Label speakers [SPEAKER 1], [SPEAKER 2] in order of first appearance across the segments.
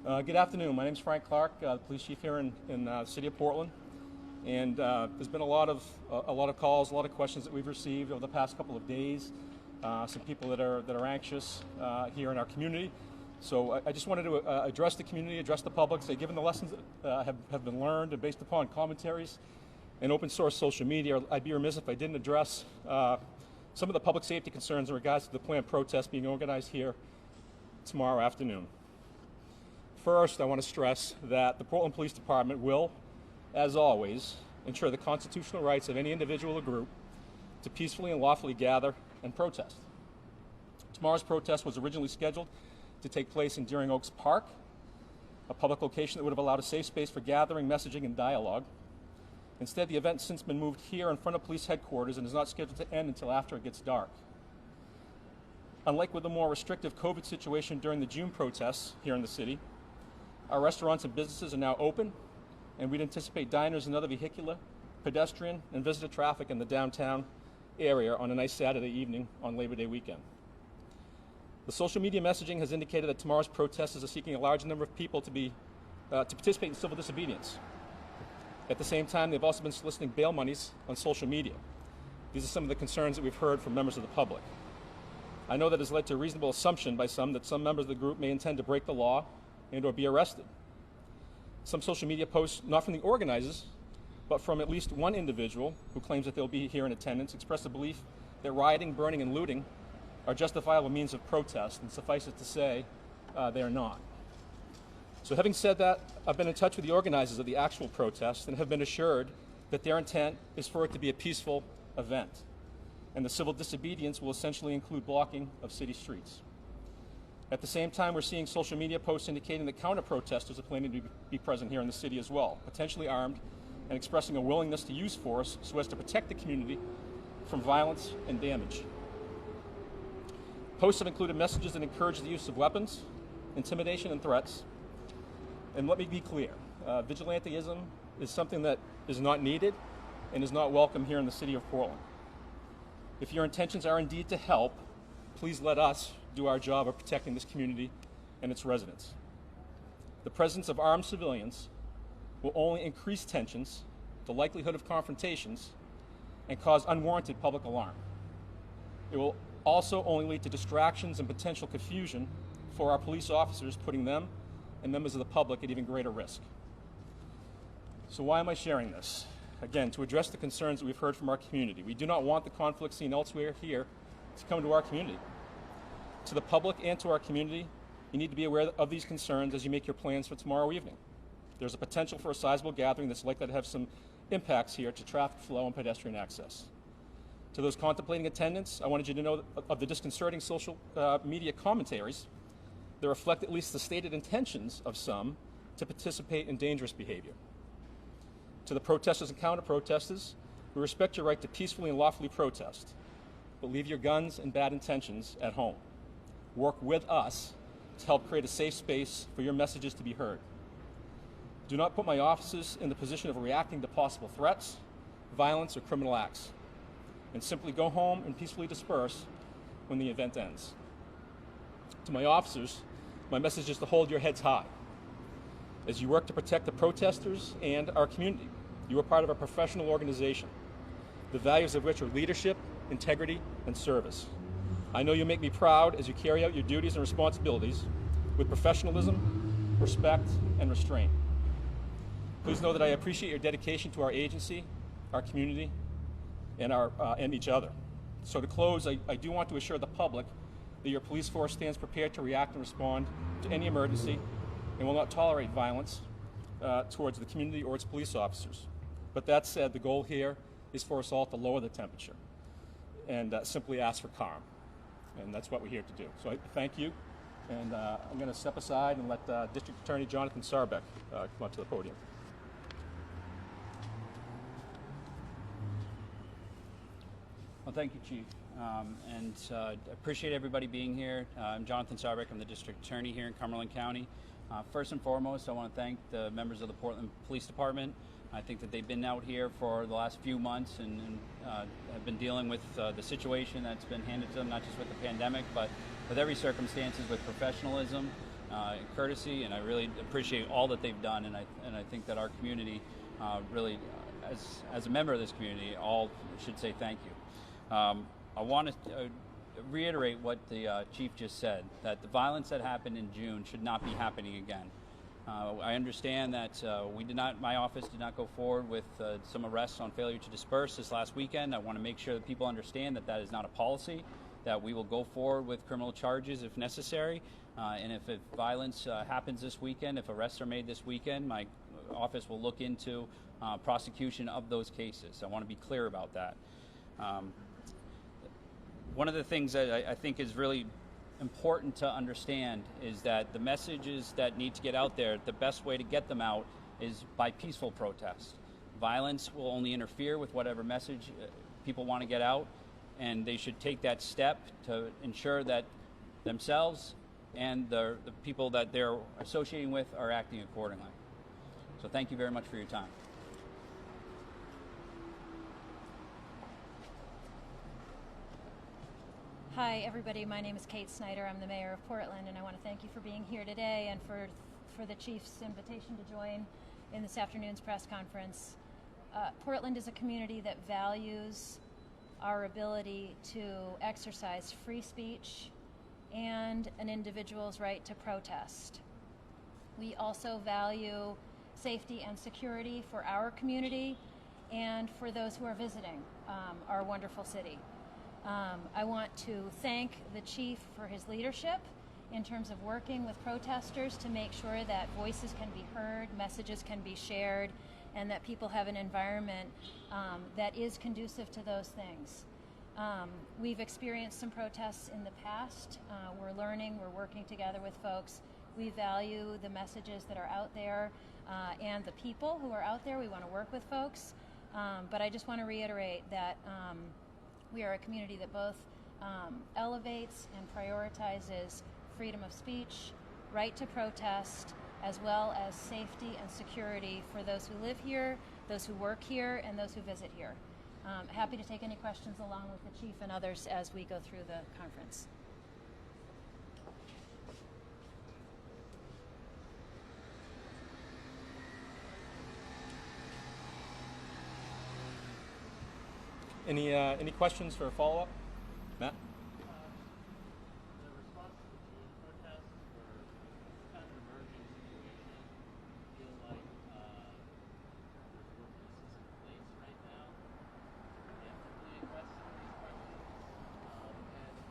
[SPEAKER 1] Good afternoon. My name is Frank Clark, the police chief here in the city of Portland. And there's been a lot of calls, a lot of questions that we've received over the past couple of days. Some people that are anxious here in our community. So I just wanted to address the community, address the public, say given the lessons that have been learned and based upon commentaries and open source social media, I'd be remiss if I didn't address some of the public safety concerns in regards to the planned protest being organized here tomorrow afternoon. First, I want to stress that the Portland Police Department will, as always, ensure the constitutional rights of any individual or group to peacefully and lawfully gather and protest. Tomorrow's protest was originally scheduled to take place in Deering Oaks Park, a public location that would have allowed a safe space for gathering, messaging, and dialogue. Instead, the event has since been moved here in front of police headquarters and is not scheduled to end until after it gets dark. Unlike with the more restrictive COVID situation during the June protests here in the city, our restaurants and businesses are now open, and we'd anticipate diners and other vehicular, pedestrian, and visitor traffic in the downtown area on a nice Saturday evening on Labor Day weekend. The social media messaging has indicated that tomorrow's protesters are seeking a large number of people to participate in civil disobedience. At the same time, they've also been soliciting bail monies on social media. These are some of the concerns that we've heard from members of the public. I know that has led to a reasonable assumption by some that some members of the group may intend to break the law and or be arrested. Some social media posts, not from the organizers, but from at least one individual who claims that they'll be here in attendance, express a belief that rioting, burning, and looting are justifiable means of protest, and suffice it to say, they are not. So having said that, I've been in touch with the organizers of the actual protest and have been assured that their intent is for it to be a peaceful event, and the civil disobedience will essentially include blocking of city streets. At the same time, we're seeing social media posts indicating that counter-protesters are planning to be present here in the city as well, potentially armed and expressing a willingness to use force so as to protect the community from violence and damage. Posts have included messages that encourage the use of weapons, intimidation, and threats. And let me be clear, vigilantism is something that is not needed and is not welcome here in the city of Portland. If your intentions are indeed to help, please let us do our job of protecting this community and its residents. The presence of armed civilians will only increase tensions, the likelihood of confrontations, and cause unwarranted public alarm. It will also only lead to distractions and potential confusion for our police officers, putting them and members of the public at even greater risk. So why am I sharing this? Again, to address the concerns that we've heard from our community. We do not want the conflict seen elsewhere here to come to our community. To the public and to our community, you need to be aware of these concerns as you make your plans for tomorrow evening. There's a potential for a sizable gathering that's likely to have some impacts here to traffic flow and pedestrian access. To those contemplating attendance, I wanted you to know of the disconcerting social media commentaries that reflect at least the stated intentions of some to participate in dangerous behavior. To the protesters and counter-protesters, we respect your right to peacefully and lawfully protest, but leave your guns and bad intentions at home. Work with us to help create a safe space for your messages to be heard. Do not put my officers in the position of reacting to possible threats, violence, or criminal acts, and simply go home and peacefully disperse when the event ends. To my officers, my message is to hold your heads high. As you work to protect the protesters and our community, you are part of a professional organization, the values of which are leadership, integrity, and service. I know you make me proud as you carry out your duties and responsibilities with professionalism, respect, and restraint. Please know that I appreciate your dedication to our agency, our community, and each other. So to close, I do want to assure the public that your police force stands prepared to react and respond to any emergency and will not tolerate violence towards the community or its police officers. But that said, the goal here is for us all to lower the temperature and simply ask for calm. And that's what we're here to do. So I thank you, and I'm going to step aside and let District Attorney Jonathan Sahrbeck come up to the podium.
[SPEAKER 2] Well, thank you, Chief, and appreciate everybody being here. I'm Jonathan Sahrbeck. I'm the District Attorney here in Cumberland County. First and foremost, I want to thank the members of the Portland Police Department. I think that they've been out here for the last few months and have been dealing with the situation that's been handed to them, not just with the pandemic, but with every circumstances with professionalism and courtesy, and I really appreciate all that they've done, and I think that our community really, as a member of this community, all should say thank you. I want to reiterate what the chief just said, that the violence that happened in June should not be happening again. I understand that my office did not go forward with some arrests on failure to disperse this last weekend. I want to make sure that people understand that that is not a policy, that we will go forward with criminal charges if necessary. And if violence happens this weekend, if arrests are made this weekend, my office will look into prosecution of those cases. I want to be clear about that. One of the things that I think is really important to understand is that the messages that need to get out there, the best way to get them out is by peaceful protest. Violence will only interfere with whatever message people want to get out, and they should take that step to ensure that themselves and the people that they're associating with are acting accordingly. So thank you very much for your time.
[SPEAKER 3] Hi, everybody. My name is Kate Snyder. I'm the mayor of Portland, and I want to thank you for being here today and for the chief's invitation to join in this afternoon's press conference. Portland is a community that values our ability to exercise free speech and an individual's right to protest. We also value safety and security for our community and for those who are visiting our wonderful city. I want to thank the chief for his leadership in terms of working with protesters to make sure that voices can be heard, messages can be shared, and that people have an environment that is conducive to those things. We've experienced some protests in the past. We're learning, we're working together with folks. We value the messages that are out there and the people who are out there. We want to work with folks. But I just want to reiterate that we are a community that both elevates and prioritizes freedom of speech, right to protest, as well as safety and security for those who live here, those who work here, and those who visit here. Happy to take any questions along with the chief and others as we go through the conference.
[SPEAKER 1] Any questions for a follow-up? Matt?
[SPEAKER 4] The response to the June protests were kind of an emerging situation. I feel like there's more pieces in place right now to preemptively address some of these questions.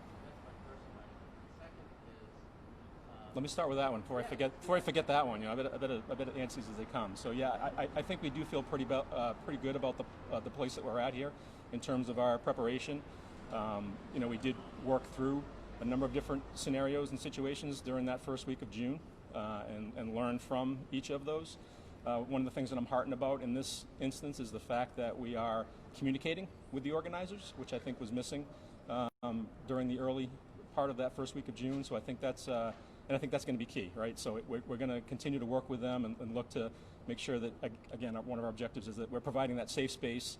[SPEAKER 4] And that's my first question. The second is...
[SPEAKER 1] Let me start with that one before I forget that one. You know, I better answer these as they come. So yeah, I think we do feel pretty good about the place that we're at here in terms of our preparation. You know, we did work through a number of different scenarios and situations during that first week of June and learn from each of those. One of the things that I'm heartened about in this instance is the fact that we are communicating with the organizers, which I think was missing during the early part of that first week of June. So I think that's going to be key, right? So we're going to continue to work with them and look to make sure that, again, one of our objectives is that we're providing that safe space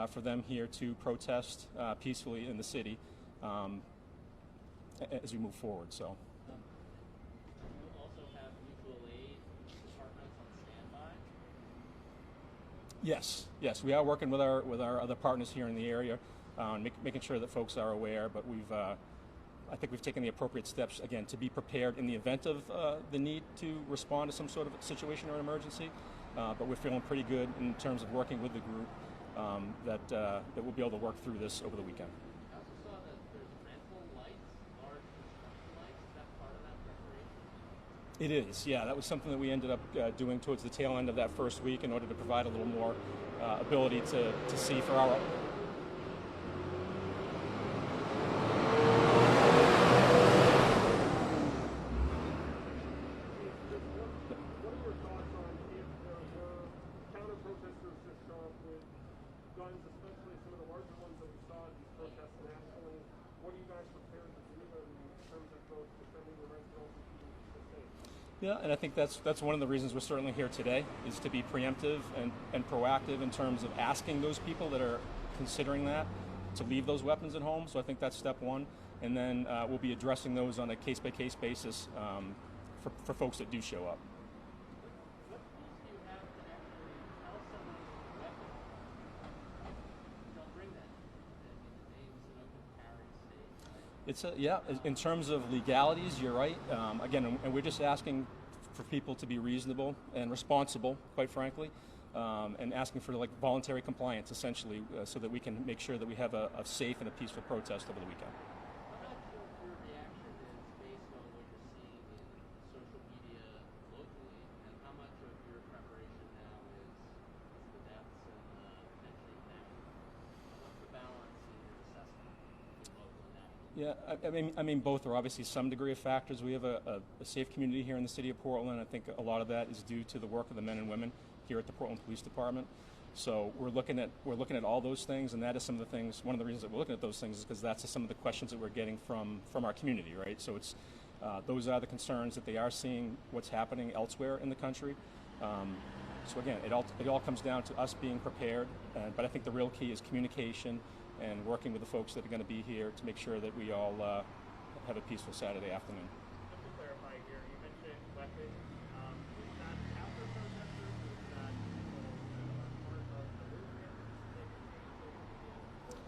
[SPEAKER 1] for them here to protest peacefully in the city as we move forward. So.
[SPEAKER 4] You also have mutual aid departments on standby?
[SPEAKER 1] Yes, we are working with our other partners here in the area, making sure that folks are aware. But I think we've taken the appropriate steps again to be prepared in the event of the need to respond to some sort of situation or emergency. But we're feeling pretty good in terms of working with the group. That we'll be able to work through this over the weekend.
[SPEAKER 4] I also saw that there's rental lights, large construction lights. Is that part of that preparation?
[SPEAKER 1] It is, yeah. That was something that we ended up doing towards the tail end of that first week in order to provide a little more ability to see for our...
[SPEAKER 5] guns, especially some of the larger ones that we saw at these protests nationally. What are you guys prepared to do in terms of both defending the rights and also keeping people safe?
[SPEAKER 1] Yeah, and I think that's one of the reasons we're certainly here today, is to be preemptive and proactive in terms of asking those people that are considering that to leave those weapons at home. So I think that's step one. And then we'll be addressing those on a case-by-case basis for folks that do show up.
[SPEAKER 4] What tools do you have to actually tell someone with a weapon, don't bring that? I mean, Maine's an open carry state, right?
[SPEAKER 1] It's in terms of legalities, you're right. Again, and we're just asking for people to be reasonable and responsible, quite frankly, and asking for like voluntary compliance, essentially, so that we can make sure that we have a safe and a peaceful protest over the weekend.
[SPEAKER 4] I'm not sure if your reaction is based on what you're seeing in social media locally, and how much of your preparation now is the deaths and potentially national. What's the balance in your assessment between local and national?
[SPEAKER 1] Yeah, I mean, both are obviously some degree of factors. We have a safe community here in the city of Portland. I think a lot of that is due to the work of the men and women here at the Portland Police Department. So we're looking at all those things, and that is some of the things. One of the reasons that we're looking at those things is because that's some of the questions that we're getting from our community, right? So it's those are the concerns that they are seeing what's happening elsewhere in the country. So again, it all comes down to us being prepared. But I think the real key is communication and working with the folks that are going to be here to make sure that we all have a peaceful Saturday afternoon.
[SPEAKER 5] Just to clarify here, you mentioned weapons. Is that after protesters, or is that people that are part of the movement?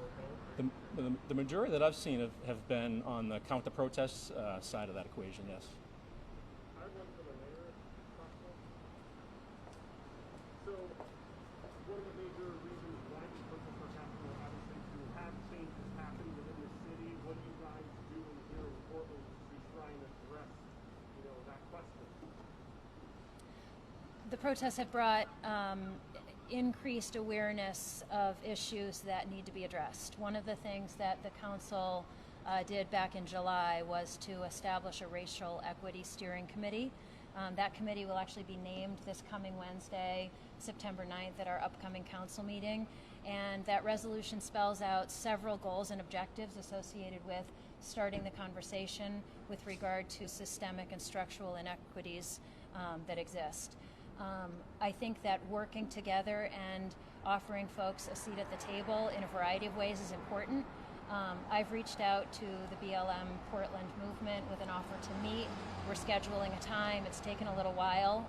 [SPEAKER 5] Or both?
[SPEAKER 1] The majority that I've seen have been on the count the protests side of that equation, yes.
[SPEAKER 5] I have one for the mayor, if possible. So, one of the major reasons why these protests are happening are obviously to have changes happen within the city. What are you guys doing here in Portland to try and address, that question?
[SPEAKER 3] The protests have brought increased awareness of issues that need to be addressed. One of the things that the council did back in July was to establish a racial equity steering committee. That committee will actually be named this coming Wednesday, September 9th, at our upcoming council meeting. And that resolution spells out several goals and objectives associated with starting the conversation with regard to systemic and structural inequities that exist. I think that working together and offering folks a seat at the table in a variety of ways is important. I've reached out to the BLM Portland movement with an offer to meet. We're scheduling a time. It's taken a little while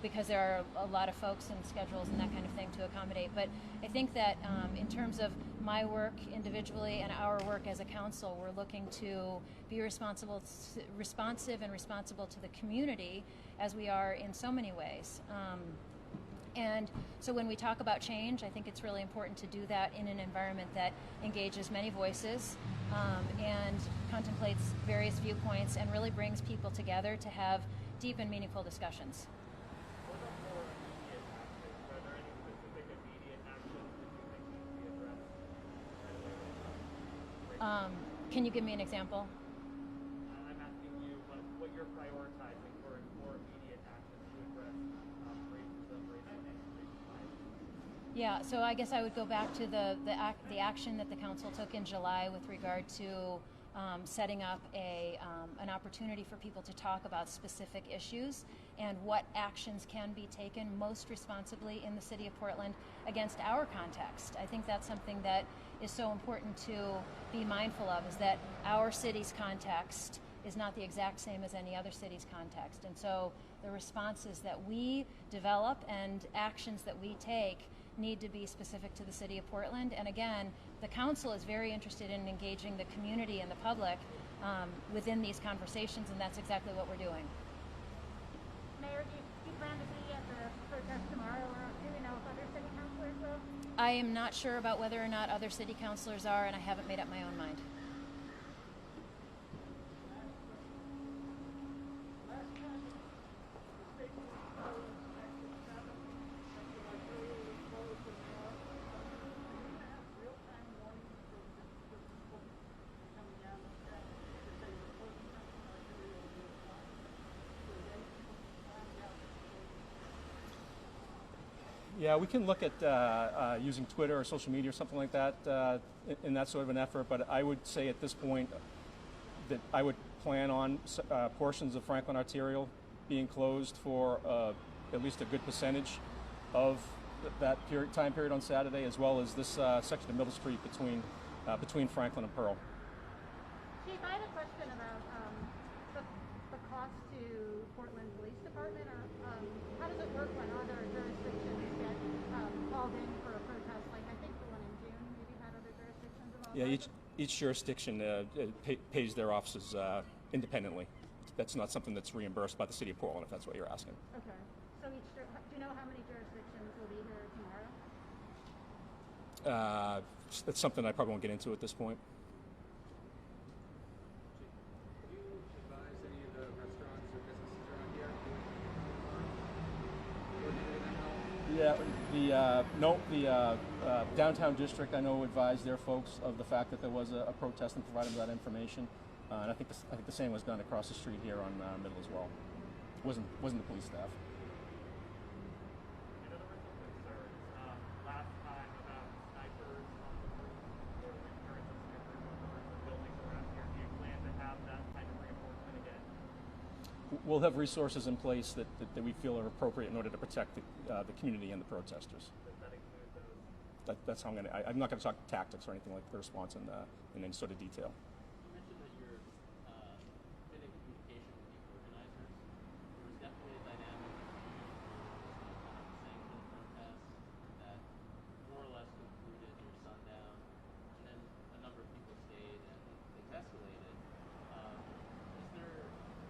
[SPEAKER 3] because there are a lot of folks and schedules and that kind of thing to accommodate. But I think that in terms of my work individually and our work as a council, we're looking to be responsive and responsible to the community as we are in so many ways. And so when we talk about change, I think it's really important to do that in an environment that engages many voices and contemplates various viewpoints and really brings people together to have deep and meaningful discussions.
[SPEAKER 5] What about more immediate actions? Are there any specific immediate actions that you think need to be addressed right away?
[SPEAKER 3] Can you give me an example?
[SPEAKER 5] I'm asking you what you're prioritizing for more immediate actions to address racism, racial bias.
[SPEAKER 3] Yeah, so I guess I would go back to the action that the council took in July with regard to setting up an opportunity for people to talk about specific issues and what actions can be taken most responsibly in the city of Portland against our context. I think that's something that is so important to be mindful of, is that our city's context is not the exact same as any other city's context. And so the responses that we develop and actions that we take need to be specific to the city of Portland. And again, the council is very interested in engaging the community and the public within these conversations, and that's exactly what we're doing.
[SPEAKER 6] Mayor, do you plan to be at the protest tomorrow, or do we know if other city councilors will?
[SPEAKER 3] I am not sure about whether or not other city councilors are, and I haven't made up my own mind.
[SPEAKER 1] Yeah, we can look at using Twitter or social media or something like that in that sort of an effort, but I would say at this point that I would plan on portions of Franklin Arterial being closed for at least a good percentage of that time period on Saturday, as well as this section of Middle Street between Franklin and Pearl.
[SPEAKER 6] Chief, I have a question about the cost to called in for a protest, like I think the one in June, maybe had other jurisdictions involved?
[SPEAKER 1] Yeah, each jurisdiction pays their offices independently. That's not something that's reimbursed by the city of Portland, if that's what you're asking.
[SPEAKER 6] Okay. So do you know how many jurisdictions will be here tomorrow?
[SPEAKER 1] That's something I probably won't get into at this point.
[SPEAKER 7] Have you advised any of the restaurants or businesses around here doing
[SPEAKER 1] Yeah, the downtown district I know advised their folks of the fact that there was a protest and provided them that information, and I think the same was done across the street here on Middle as well. Wasn't the police staff.
[SPEAKER 5] And there were some concerns last time about snipers on the roof, or the appearance of snipers on the roofs of buildings around here. Do you plan to have that kind of reinforcement again?
[SPEAKER 1] We'll have resources in place that we feel are appropriate in order to protect the community and the protesters.
[SPEAKER 5] Does that include those?
[SPEAKER 1] That's how I'm not going to talk tactics or anything like the response in any sort of detail.
[SPEAKER 4] You mentioned that you're been in communication with the organizers. There was definitely a dynamic saying the protest that more or less concluded near sundown, and then a number of people stayed and things escalated. Is there,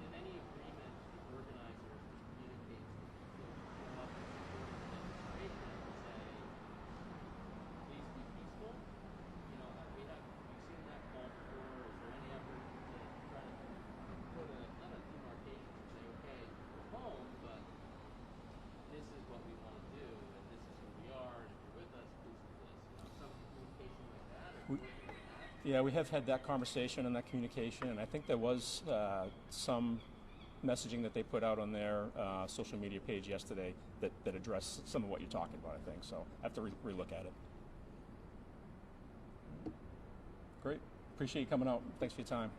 [SPEAKER 4] in any agreement, the organizers to communicate to people who show up to support the demonstration and say, please be peaceful? You know, we've seen that call before. Is there any effort to try to put not a demarcation and say, okay, go home, but this is what we want to do, and this is who we are, and if you're with us, please do this. You know, some communication like that, or working with that.
[SPEAKER 1] Yeah, we have had that conversation and that communication, and I think there was some messaging that they put out on their social media page yesterday that addressed some of what you're talking about, I think. So I have to relook at it. Great. Appreciate you coming out. Thanks for your time.